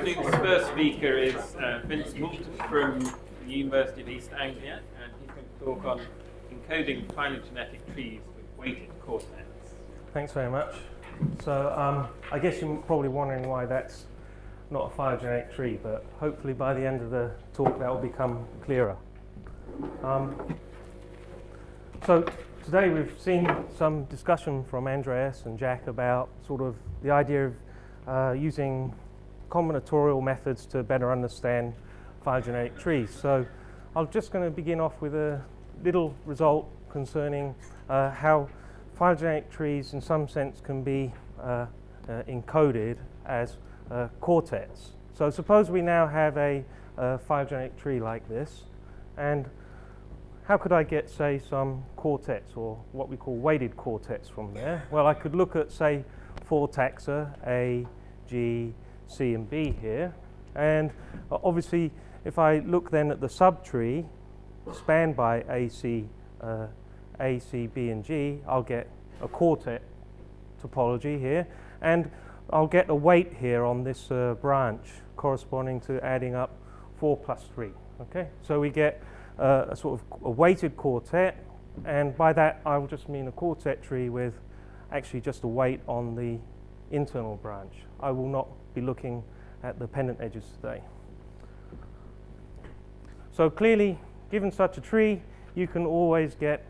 afternoon's first speaker is Vincent Moulton from the University of East Anglia, and he's going to talk on encoding phylogenetic trees with weighted quartets. Thanks very much. So I guess you're probably wondering why that's not a phylogenetic tree, but hopefully by the end of the talk that will become clearer. So today we've seen some discussion from Andreas and Jack about sort of the idea of using combinatorial methods to better understand phylogenetic trees. So I'm just going to begin off with a little result concerning how phylogenetic trees in some sense can be encoded as quartets. So suppose we now have a phylogenetic tree like this, and how could I get, say, some quartets, or what we call weighted quartets from there? Well, I could look at, say, 4 taxa, A, G, C and B here, and obviously if I look then at the subtree spanned by A, C, B and G, I'll get a quartet topology here, and I'll get a weight here on this branch corresponding to adding up 4 plus 3. Okay, so we get a sort of a weighted quartet, and by that I will just mean a quartet tree with actually just a weight on the internal branch. I will not be looking at the pendant edges today. So clearly, given such a tree, you can always get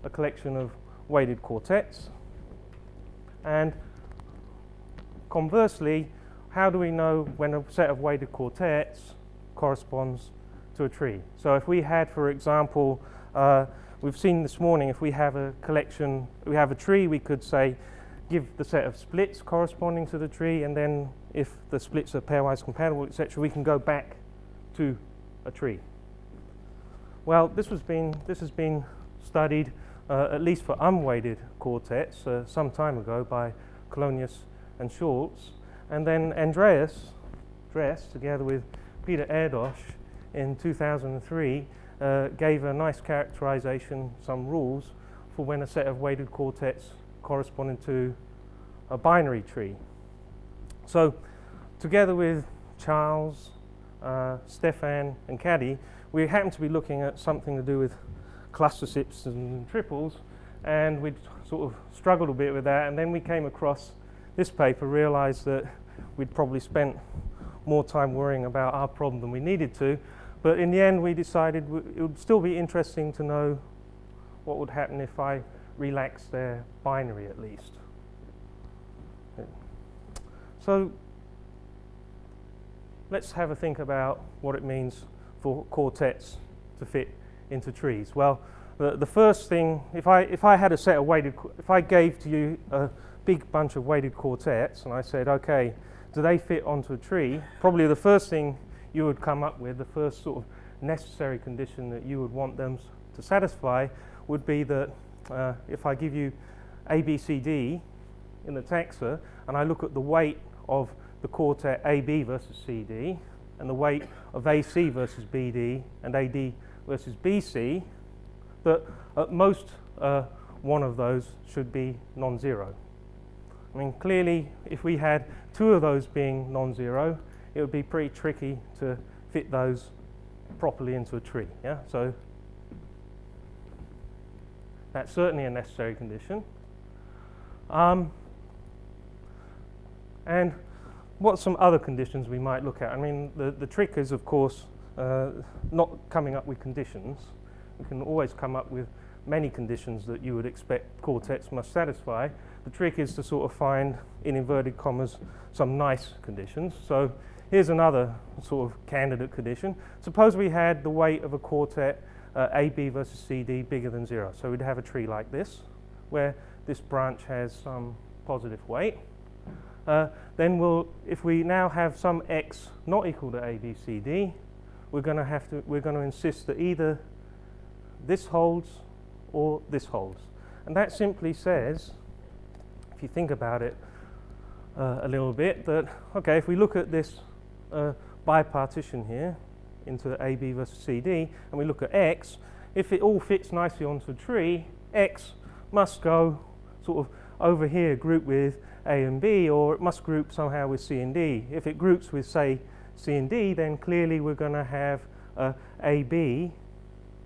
a collection of weighted quartets. And conversely, how do we know when a set of weighted quartets corresponds to a tree? So if we had, for example, we've seen this morning, if we have a collection, we have a tree, we could say, give the set of splits corresponding to the tree, and then if the splits are pairwise compatible, etc., we can go back to a tree. Well, this has been studied at least for unweighted quartets some time ago by Colonius and Schultz, and then Andreas, together with Peter Erdos in 2003, gave a nice characterization, some rules for when a set of weighted quartets corresponding to a binary tree. So together with Charles, Stefan and Caddy, we happen to be looking at something to do with cluster SIPs and triples, and we'd sort of struggled a bit with that, and then we came across this paper, realized that we'd probably spent more time worrying about our problem than we needed to, but in the end we decided it would still be interesting to know what would happen if I relax their binary at least. So let's have a think about what it means for quartets to fit into trees. Well, the first thing, if I had a set of weighted, if I gave to you a big bunch of weighted quartets and I said, okay, do they fit onto a tree? Probably the first thing you would come up with, the first sort of necessary condition that you would want them to satisfy would be that if I give you A, B, C, D in the taxa, and I look at the weight of the quartet AB versus CD, and the weight of AC versus BD, and AD versus BC, that at most one of those should be non-zero. I mean, clearly, if we had 2 of those being non-zero, it would be pretty tricky to fit those properly into a tree. Yeah, so that's certainly a necessary condition. And what some other conditions we might look at? I mean, the trick is, of course, not coming up with conditions. We can always come up with many conditions that you would expect quartets must satisfy. The trick is to sort of find, in inverted commas, some nice conditions. So here's another sort of candidate condition. Suppose we had the weight of a quartet AB versus CD bigger than 0. So we'd have a tree like this, where this branch has some positive weight. Then if we now have some x not equal to A, B, C, D, we're going to insist that either this holds or this holds. And that simply says, if you think about it a little bit, that, okay, if we look at this bipartition here into AB versus CD, and we look at x, if it all fits nicely onto a tree, x must go sort of over here, group with A and B, or it must group somehow with C and D. If it groups with, say, C and D, then clearly we're going to have AB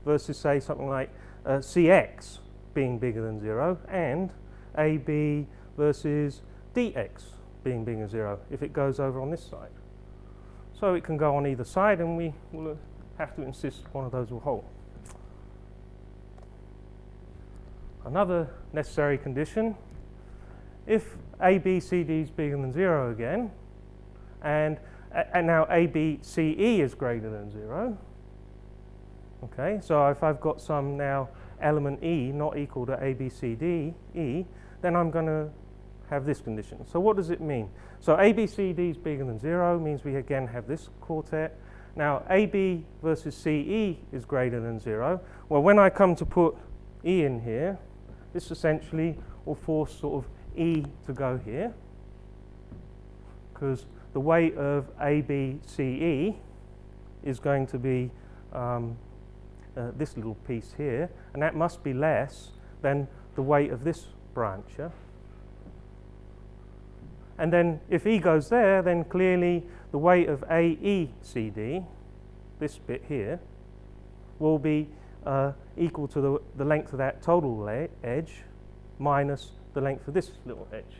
versus, say, something like CX being bigger than 0, and AB versus DX being bigger than 0 if it goes over on this side. So it can go on either side, and we will have to insist one of those will hold. Another necessary condition, if ABCD is bigger than 0 again, and now ABCE is greater than 0, okay, so if I've got some now element E not equal to ABCDE, then I'm going to have this condition. So what does it mean? So ABCD is bigger than 0 means we again have this quartet. Now AB versus CE is greater than 0. Well, when I come to put E in here, this essentially will force sort of E to go here, because the weight of ABCE is going to be this little piece here, and that must be less than the weight of this branch. Yeah? And then if E goes there, then clearly the weight of AECD, this bit here, will be equal to the length of that total edge minus the length of this little edge.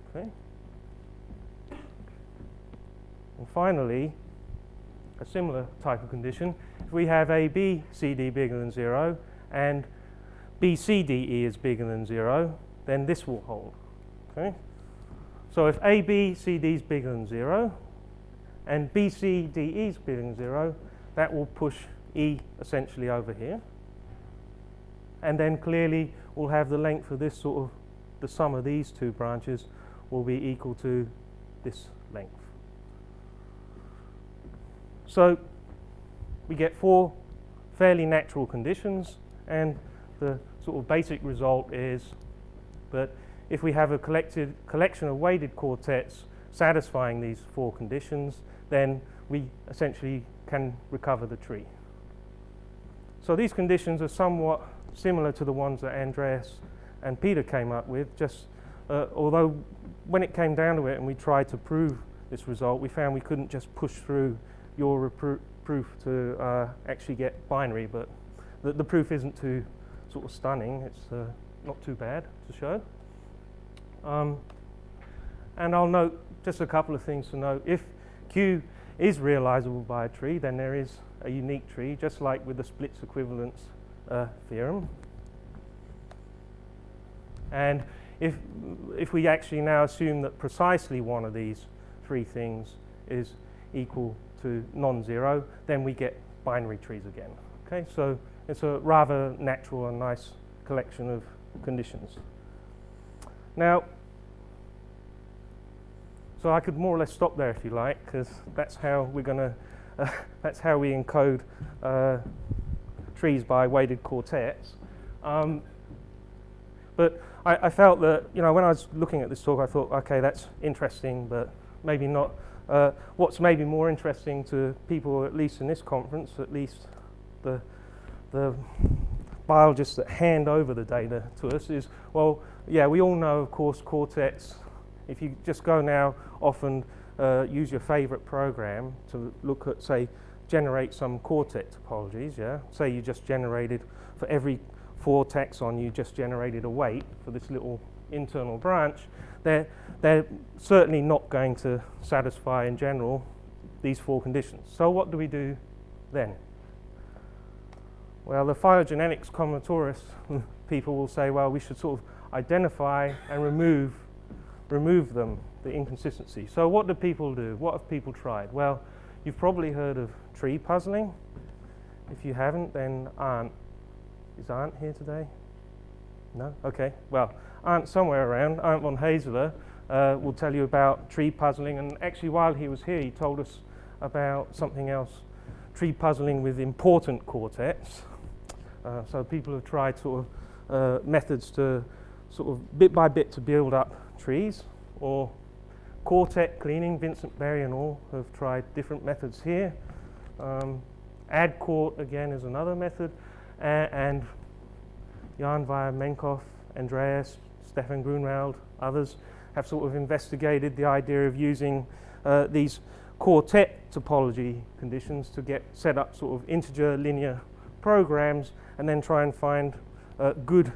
Okay. And finally, a similar type of condition, if we have ABCD bigger than 0 and BCDE is bigger than 0, then this will hold. Okay. So if ABCD is bigger than 0 and BCDE is bigger than 0, that will push E essentially over here. And then clearly we'll have the length of this sort of, the sum of these two branches will be equal to this length. So we get 4 fairly natural conditions, and the sort of basic result is that if we have a collection of weighted quartets satisfying these 4 conditions, then we essentially can recover the tree. So these conditions are somewhat similar to the ones that Andreas and Peter came up with, just although when it came down to it and we tried to prove this result, we found we couldn't just push through your proof to actually get binary, but the proof isn't too sort of stunning. It's not too bad to show. And I'll note just a couple of things to note. If Q is realizable by a tree, then there is a unique tree, just like with the splits equivalence theorem. And if we actually now assume that precisely one of these 3 things is equal to non-zero, then we get binary trees again. Okay, so it's a rather natural and nice collection of conditions. Now, so I could more or less stop there if you like, because that's how we're going to that's how we encode trees by weighted quartets. But I felt that, you know, when I was looking at this talk, I thought, okay, that's interesting, but maybe not. What's maybe more interesting to people, at least in this conference, at least the biologists that hand over the data to us, is, well, yeah, we all know, of course, quartets. If you just go now off and use your favorite program to look at, say, generate some quartet topologies, yeah? Say you just generated, for every 4 taxon, you just generated a weight for this little internal branch, they're certainly not going to satisfy, in general, these 4 conditions. So what do we do then? Well, the phylogenetics combinatorists people will say, well, we should sort of identify and remove them, the inconsistency. So what do people do? What have people tried? Well, you've probably heard of tree puzzling. If you haven't, then is Arndt here today? No? Okay. Well, Arndt somewhere around, Arndt von Hazeler, will tell you about tree puzzling. And actually, while he was here, he told us about something else, tree puzzling with important quartets. So people have tried sort of methods to sort of bit by bit to build up trees, or quartet cleaning. Vincent Berry and all have tried different methods here. Add quart again is another method, and Jan Weyer-Menkoff, Andreas, Stefan Grunwald, others have sort of investigated the idea of using these quartet topology conditions to get set up sort of integer linear programs, and then try and find good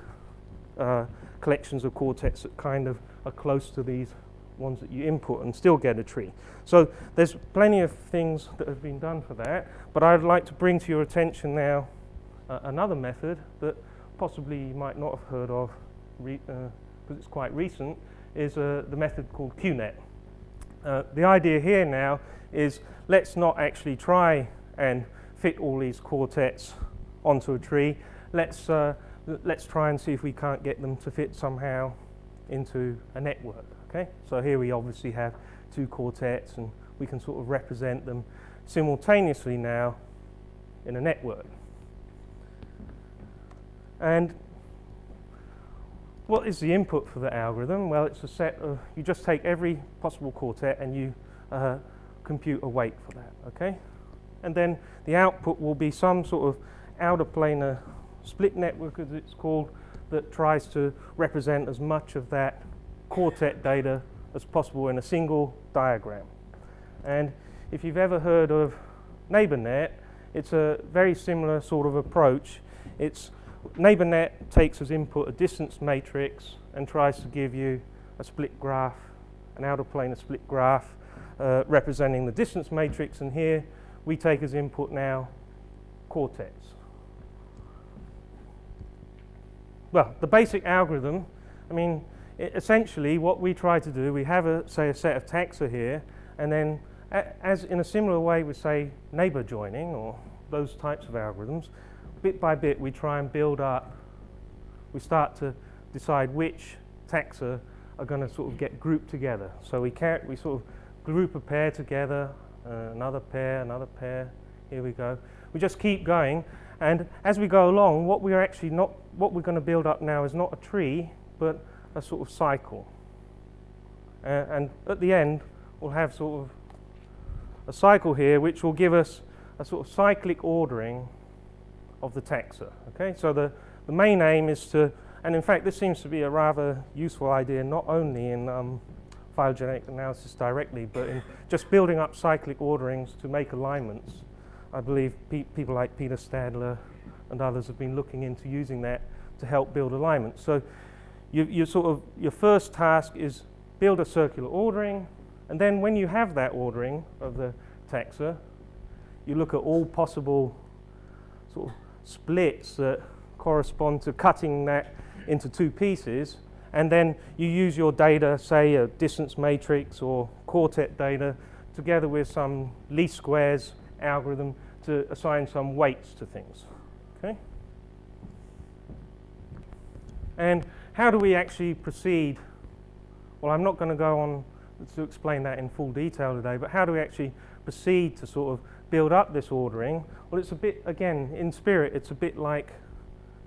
collections of quartets that kind of are close to these ones that you input and still get a tree. So there's plenty of things that have been done for that, but I'd like to bring to your attention now another method that possibly you might not have heard of because it's quite recent, is the method called QNet. The idea here now is let's not actually try and fit all these quartets onto a tree. Let's try and see if we can't get them to fit somehow into a network. Okay, so here we obviously have two quartets, and we can sort of represent them simultaneously now in a network. And what is the input for the algorithm? Well, it's a set of, you just take every possible quartet and you compute a weight for that, okay? And then the output will be some sort of outer planar split network, as it's called, that tries to represent as much of that quartet data as possible in a single diagram. And if you've ever heard of NeighborNet, it's a very similar sort of approach. NeighborNet takes as input a distance matrix and tries to give you a split graph, an outer planar split graph representing the distance matrix, and here we take as input now quartets. Well, the basic algorithm, I mean, essentially what we try to do, we have say a set of taxa here, and then as in a similar way with say neighbor joining or those types of algorithms, bit by bit we try and build up, we start to decide which taxa are going to sort of get grouped together. So we sort of group a pair together, another pair, here we go. We just keep going, and as we go along, what we're going to build up now is not a tree, but a sort of cycle. And at the end, we'll have sort of a cycle here, which will give us a sort of cyclic ordering of the taxa. Okay, so the main aim is to, and in fact, this seems to be a rather useful idea, not only in phylogenetic analysis directly, but in just building up cyclic orderings to make alignments. I believe people like Peter Stadler and others have been looking into using that to help build alignments. So your first task is build a circular ordering, and then when you have that ordering of the taxa, you look at all possible sort of splits that correspond to cutting that into two pieces, and then you use your data, say a distance matrix or quartet data, together with some least squares algorithm to assign some weights to things. Okay? And how do we actually proceed? Well, I'm not going to go on to explain that in full detail today, but how do we actually proceed to sort of build up this ordering? Well, it's a bit, again, in spirit, it's a bit like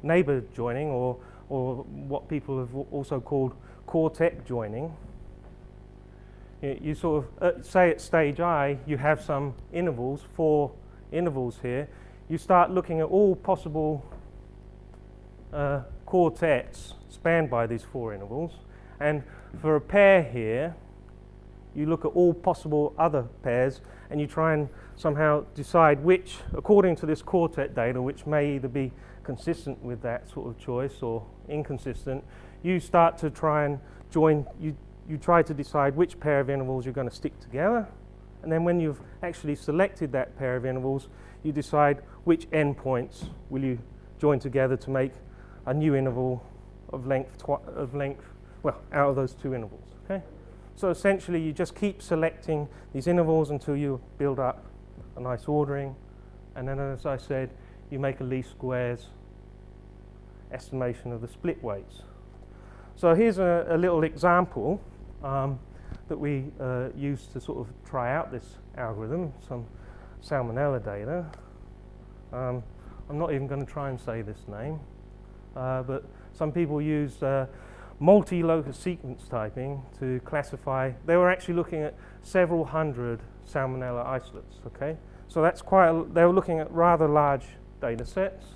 neighbor joining, or what people have also called quartet joining. You sort of, say at stage I, you have some intervals, 4 intervals here. You start looking at all possible quartets spanned by these 4 intervals, and for a pair here, you look at all possible other pairs, and you try and somehow decide which, according to this quartet data, which may either be consistent with that sort of choice or inconsistent. You start to try and join, you try to decide which pair of intervals you're going to stick together, and then when you've actually selected that pair of intervals, you decide which endpoints will you join together to make a new interval of length, well, out of those 2 intervals. Okay? So essentially, you just keep selecting these intervals until you build up a nice ordering, and then, as I said, you make a least squares estimation of the split weights. So here's a little example that we used to sort of try out this algorithm, some salmonella data. I'm not even going to try and say this name, but some people used multi-locus sequence typing to classify. They were actually looking at several hundred salmonella isolates. Okay, so that's they were looking at rather large data sets.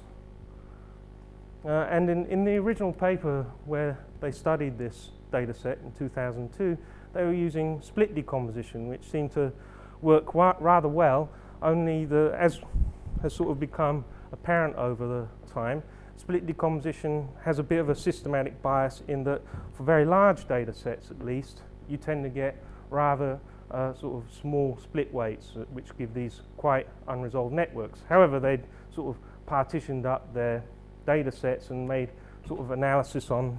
And in the original paper where they studied this data set in 2002, they were using split decomposition, which seemed to work rather well, only as has sort of become apparent over the time, split decomposition has a bit of a systematic bias in that for very large data sets at least, you tend to get rather sort of small split weights which give these quite unresolved networks. However, they'd sort of partitioned up their data sets and made sort of analysis on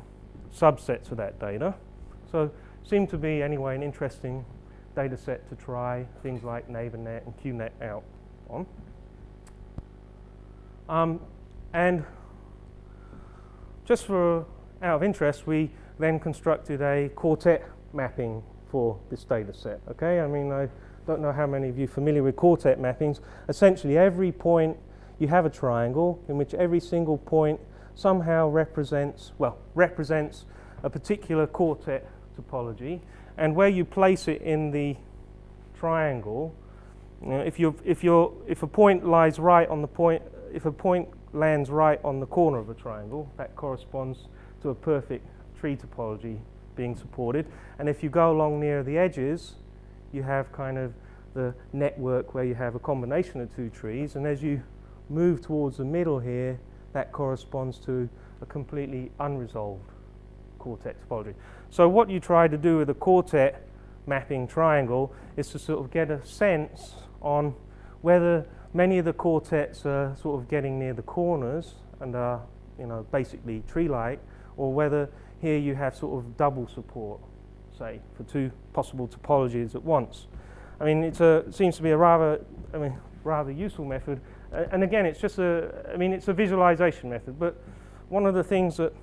subsets of that data. So seemed to be anyway an interesting data set to try things like NeighborNet and QNet out on. And just for out of interest, we then constructed a quartet mapping for this data set. Okay, I mean, I don't know how many of you are familiar with quartet mappings. Essentially, every point you have a triangle in which every single point somehow represents a particular quartet topology, and where you place it in the triangle, you know, if a point lies right on the point, if a point lands right on the corner of a triangle, that corresponds to a perfect tree topology being supported. And if you go along near the edges, you have kind of the network where you have a combination of two trees, and as you move towards the middle here, that corresponds to a completely unresolved quartet topology. So what you try to do with a quartet mapping triangle is to sort of get a sense on whether many of the quartets are sort of getting near the corners and are, you know, basically tree-like, or whether here you have sort of double support, say, for two possible topologies at once. I mean, it seems to be a rather useful method. And again, it's just it's a visualization method. But one of the things that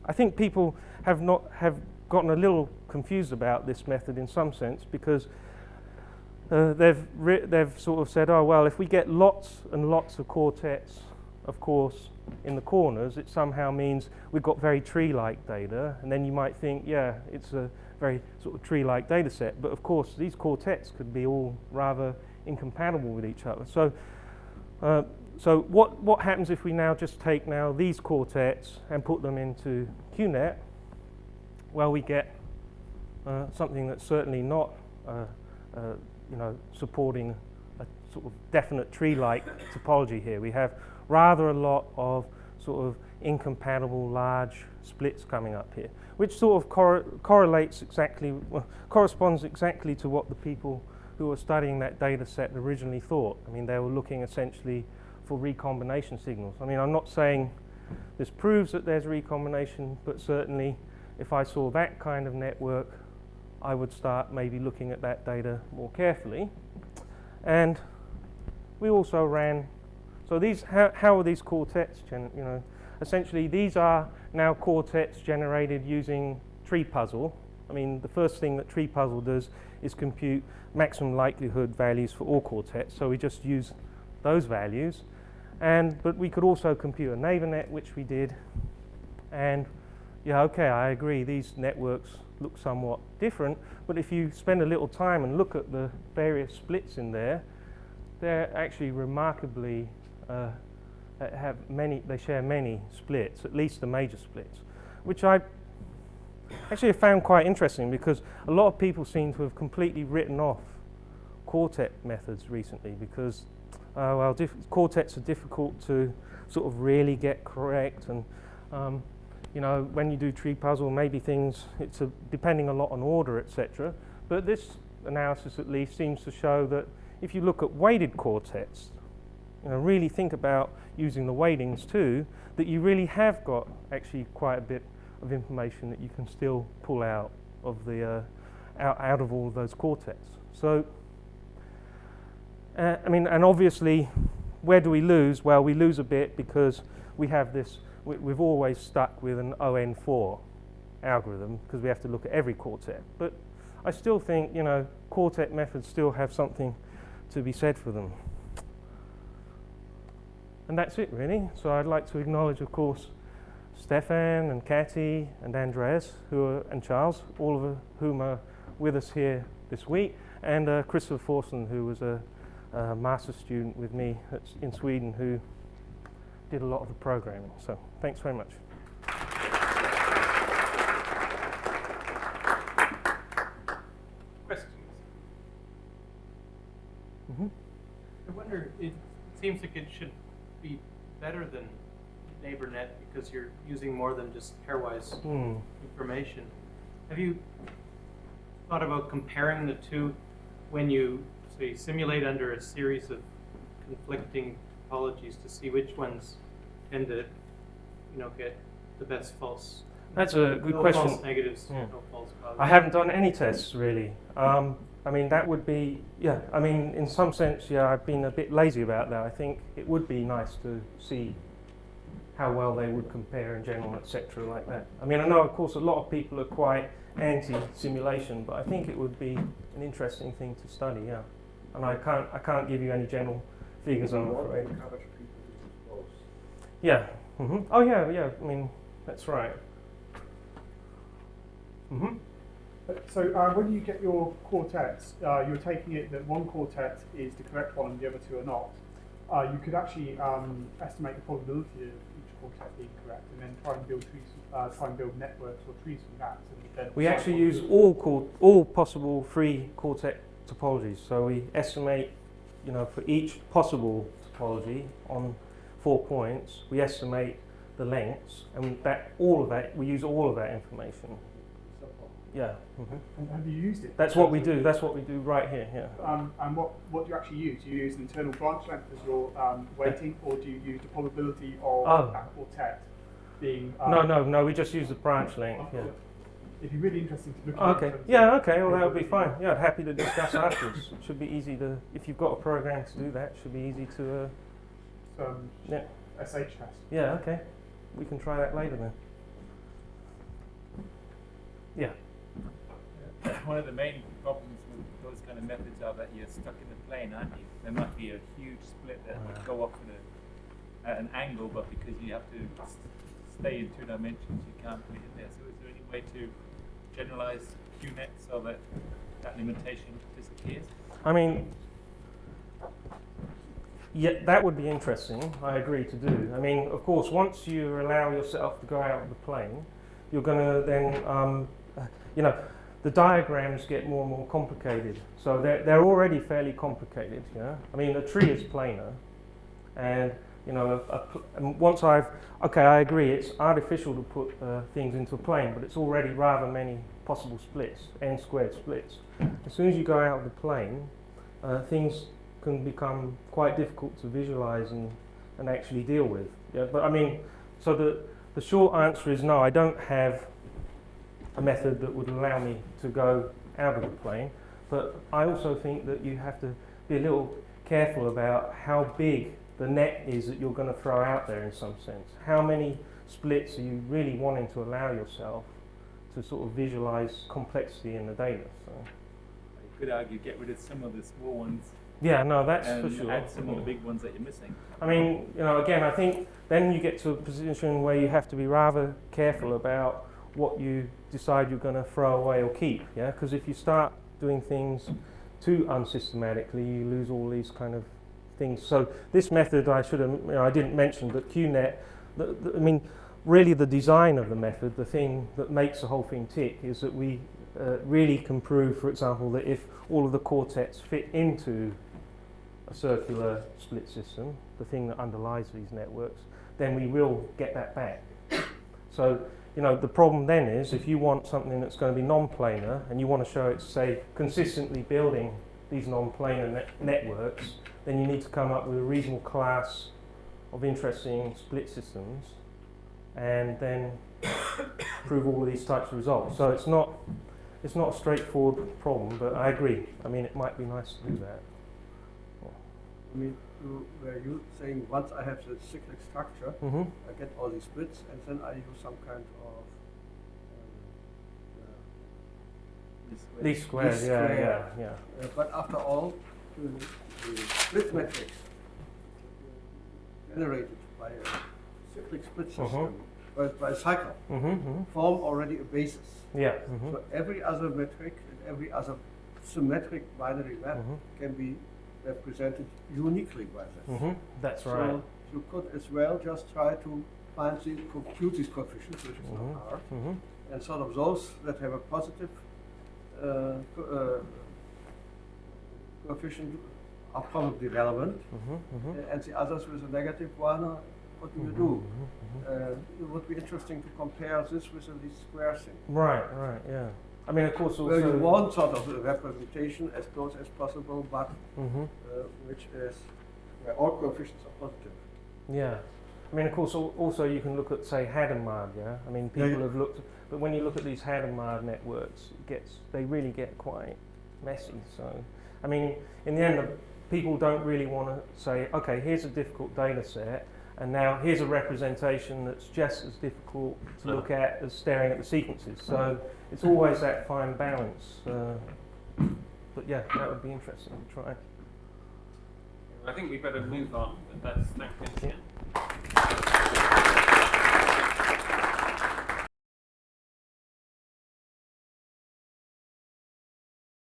I think people have gotten a little confused about this method in some sense, because they've sort of said, oh well, if we get lots and lots of quartets, of course, in the corners, it somehow means we've got very tree-like data, and then you might think, yeah, it's a very sort of tree-like data set. But of course, these quartets could be all rather incompatible with each other. So what happens if we now just take these quartets and put them into QNet? Well, we get something that's certainly not supporting a sort of definite tree-like topology here. We have rather a lot of sort of incompatible large splits coming up here, which sort of corresponds exactly to what the people who were studying that data set originally thought. I mean, they were looking essentially for recombination signals. I mean, I'm not saying this proves that there's recombination, but certainly if I saw that kind of network, I would start maybe looking at that data more carefully. And we also ran, so these, how are these quartets, essentially these are now quartets generated using tree puzzle. I mean, the first thing that tree puzzle does is compute maximum likelihood values for all quartets, so we just use those values. But we could also compute a NeighborNet, which we did, and yeah, okay, I agree, these networks look somewhat different, but if you spend a little time and look at the various splits in there, they're actually remarkably they share many splits, at least the major splits, which I actually found quite interesting, because a lot of people seem to have completely written off quartet methods recently, because quartets are difficult to sort of really get correct, and when you do tree puzzle, maybe it's depending a lot on order, etc. But this analysis at least seems to show that if you look at weighted quartets, really think about using the weightings too, that you really have got actually quite a bit of information that you can still pull out of the out of all of those quartets. So, and obviously, where do we lose? Well, we lose a bit because we have this. We've always stuck with an ON4 algorithm because we have to look at every quartet. But I still think, quartet methods still have something to be said for them. And that's it, really. So I'd like to acknowledge, of course, Stefan and Cathy and Andreas and Charles, all of whom are with us here this week, and Christopher Forsen, who was a master's student with me in Sweden, who did a lot of the programming. So thanks very much. Questions? I wonder, it seems like it should be better than NeighborNet because you're using more than just pairwise information. Have you thought about comparing the two when you, say, simulate under a series of conflicting topologies to see which ones tend to, get the best false? That's a good no question. False negatives, no false positives. I haven't done any tests really. I mean, that would be, I mean, in some sense, I've been a bit lazy about that. I think it would be nice to see how well they would compare in general, etc., like that. I mean, I know, of course, a lot of people are quite anti-simulation, but I think it would be an interesting thing to study, And I can't give you any general figures, I'm afraid. Yeah. Oh, yeah. I mean, that's right. So when you get your quartets, you're taking it that one quartet is the correct one and the other two are not. You could actually estimate the probability of each quartet being correct, and then try and build trees, try and build networks or trees from that. And then We actually use all possible free quartet topologies. So we estimate, for each possible topology on 4 points, we estimate the lengths, and we use all of that information. Yeah. And have you used it? That's what we do. That's what we do right here. Yeah. And what do you actually use? Do you use an internal branch length as your weighting, or do you use the probability of that quartet being? No. We just use the branch length. Yeah. It'd be really interesting to look at. Okay. Yeah. Okay. Well, that would be fine. Yeah. Happy to discuss afterwards. It should be easy to, if you've got a program to do that, it should be easy to. SH test. Yeah. Okay. We can try that later then. Yeah. One of the main problems with those kind of methods are that you're stuck in the plane, aren't you? There might be a huge split that would go off at an angle, but because you have to stay in 2 dimensions, you can't put it in there. So is there any way to generalize QNet so that that limitation disappears? I mean, yeah, that would be interesting. I agree to do. I mean, of course, once you allow yourself to go out of the plane, you're going to then, the diagrams get more and more complicated. So they're already fairly complicated. Yeah, I mean, a tree is planar, and and once I agree, it's artificial to put things into a plane, but it's already rather many possible splits, n² splits. As soon as you go out of the plane, things can become quite difficult to visualize and actually deal with. Yeah, but I mean, so the short answer is no. I don't have a method that would allow me to go out of the plane, but I also think that you have to be a little careful about how big the net is that you're going to throw out there in some sense. How many splits are you really wanting to allow yourself to sort of visualize complexity in the data? So. You could argue get rid of some of the small ones. Yeah, no, that's and for sure. Add some of the big ones that you're missing. I mean, again, I think then you get to a position where you have to be rather careful about what you decide you're going to throw away or keep, yeah? Because if you start doing things too unsystematically, you lose all these kind of things. So this method, I didn't mention, but QNet, I mean, really the design of the method, the thing that makes the whole thing tick, is that we really can prove, for example, that if all of the quartets fit into a circular split system, the thing that underlies these networks, then we will get that back. So, the problem then is if you want something that's going to be non-planar and you want to show it's, say, consistently building these non-planar networks, then you need to come up with a reasonable class of interesting split systems and then prove all of these types of results. So it's not a straightforward problem, but I agree. I mean, it might be nice to do that. I mean, were you saying once I have the cyclic structure, I get all these splits, and then I use some kind of least squares, yeah. but after all, the split matrix generated by a cyclic split system, by a cycle, form already a basis. Yeah. So every other metric and every other symmetric binary map can be represented uniquely by this. That's right. So you could as well just try to compute these coefficients, which is not hard, and sort of those that have a positive coefficient are probably relevant, and the others with a negative one, what do you do? It would be interesting to compare this with the least square thing. Right, yeah. I mean, of course, also. Where you want sort of a representation as close as possible, but which is where all coefficients are positive. Yeah. I mean, of course, also you can look at, say, Hadamard, yeah? I mean, people have looked, but when you look at these Hadamard networks, they really get quite messy. So, I mean, in the end, people don't really want to say, okay, here's a difficult data set, and now here's a representation that's just as difficult to look at as staring at the sequences. So it's always that fine balance. But yeah, that would be interesting to try. I think we better move on, but thank you.